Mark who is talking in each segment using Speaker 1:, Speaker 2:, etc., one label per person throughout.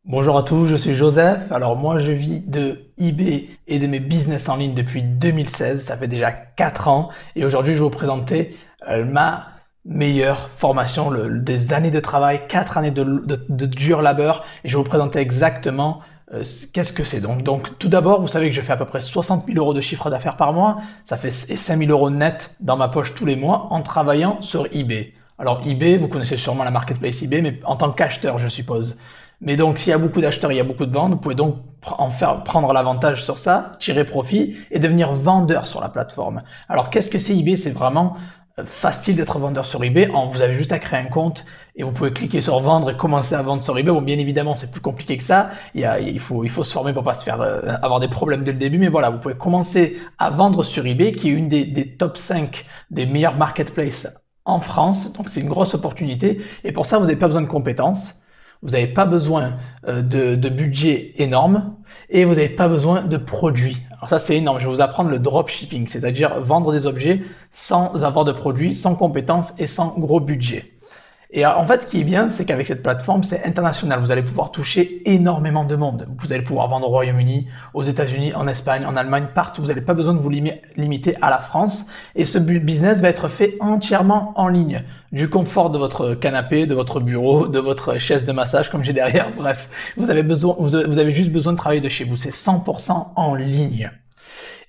Speaker 1: Bonjour à tous, je suis Joseph. Alors moi je vis de eBay et de mes business en ligne depuis 2016, ça fait déjà 4 ans et aujourd'hui je vais vous présenter ma meilleure formation, des années de travail, 4 années de dur labeur et je vais vous présenter exactement qu'est-ce que c'est donc. Tout d'abord, vous savez que je fais à peu près 60 000 euros de chiffre d'affaires par mois, ça fait 5 000 euros net dans ma poche tous les mois en travaillant sur eBay. Alors eBay, vous connaissez sûrement la marketplace eBay, mais en tant qu'acheteur je suppose. Mais donc, s'il y a beaucoup d'acheteurs, il y a beaucoup de ventes, vous pouvez donc prendre l'avantage sur ça, tirer profit et devenir vendeur sur la plateforme. Alors, qu'est-ce que c'est eBay? C'est vraiment facile d'être vendeur sur eBay. Vous avez juste à créer un compte et vous pouvez cliquer sur vendre et commencer à vendre sur eBay. Bon, bien évidemment, c'est plus compliqué que ça. Il faut se former pour pas se faire avoir des problèmes dès le début. Mais voilà, vous pouvez commencer à vendre sur eBay, qui est une des top 5 des meilleures marketplaces en France. Donc, c'est une grosse opportunité. Et pour ça, vous n'avez pas besoin de compétences. Vous n'avez pas besoin de budget énorme et vous n'avez pas besoin de produits. Alors ça c'est énorme, je vais vous apprendre le dropshipping, c'est-à-dire vendre des objets sans avoir de produits, sans compétences et sans gros budget. Et en fait, ce qui est bien, c'est qu'avec cette plateforme, c'est international. Vous allez pouvoir toucher énormément de monde. Vous allez pouvoir vendre au Royaume-Uni, aux États-Unis, en Espagne, en Allemagne, partout. Vous n'avez pas besoin de vous limiter à la France. Et ce business va être fait entièrement en ligne. Du confort de votre canapé, de votre bureau, de votre chaise de massage, comme j'ai derrière. Bref, vous avez juste besoin de travailler de chez vous. C'est 100% en ligne.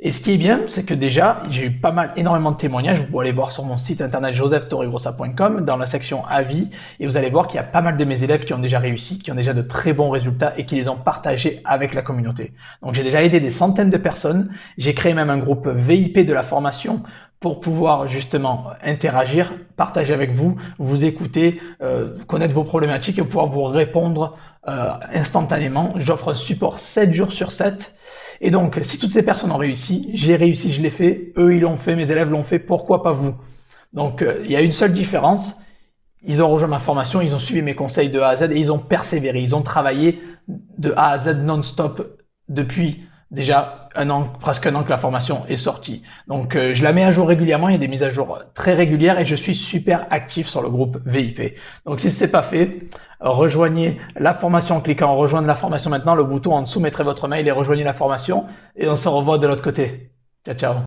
Speaker 1: Et ce qui est bien, c'est que déjà, j'ai eu énormément de témoignages. Vous pouvez aller voir sur mon site internet josephtorregrossa.com dans la section avis et vous allez voir qu'il y a pas mal de mes élèves qui ont déjà réussi, qui ont déjà de très bons résultats et qui les ont partagés avec la communauté. Donc j'ai déjà aidé des centaines de personnes. J'ai créé même un groupe VIP de la formation pour pouvoir justement interagir, partager avec vous, vous écouter, connaître vos problématiques et pouvoir vous répondre instantanément. J'offre un support 7 jours sur 7. Et donc, si toutes ces personnes ont réussi, j'ai réussi, je l'ai fait, eux ils l'ont fait, mes élèves l'ont fait, pourquoi pas vous? Donc, il y a une seule différence, ils ont rejoint ma formation, ils ont suivi mes conseils de A à Z et ils ont persévéré, ils ont travaillé de A à Z non-stop depuis déjà un an, presque un an que la formation est sortie. Donc je la mets à jour régulièrement, il y a des mises à jour très régulières et je suis super actif sur le groupe VIP. Donc si ce n'est pas fait, rejoignez la formation en cliquant rejoindre la formation maintenant, le bouton en dessous, mettrez votre mail et rejoignez la formation et on se revoit de l'autre côté. Ciao ciao.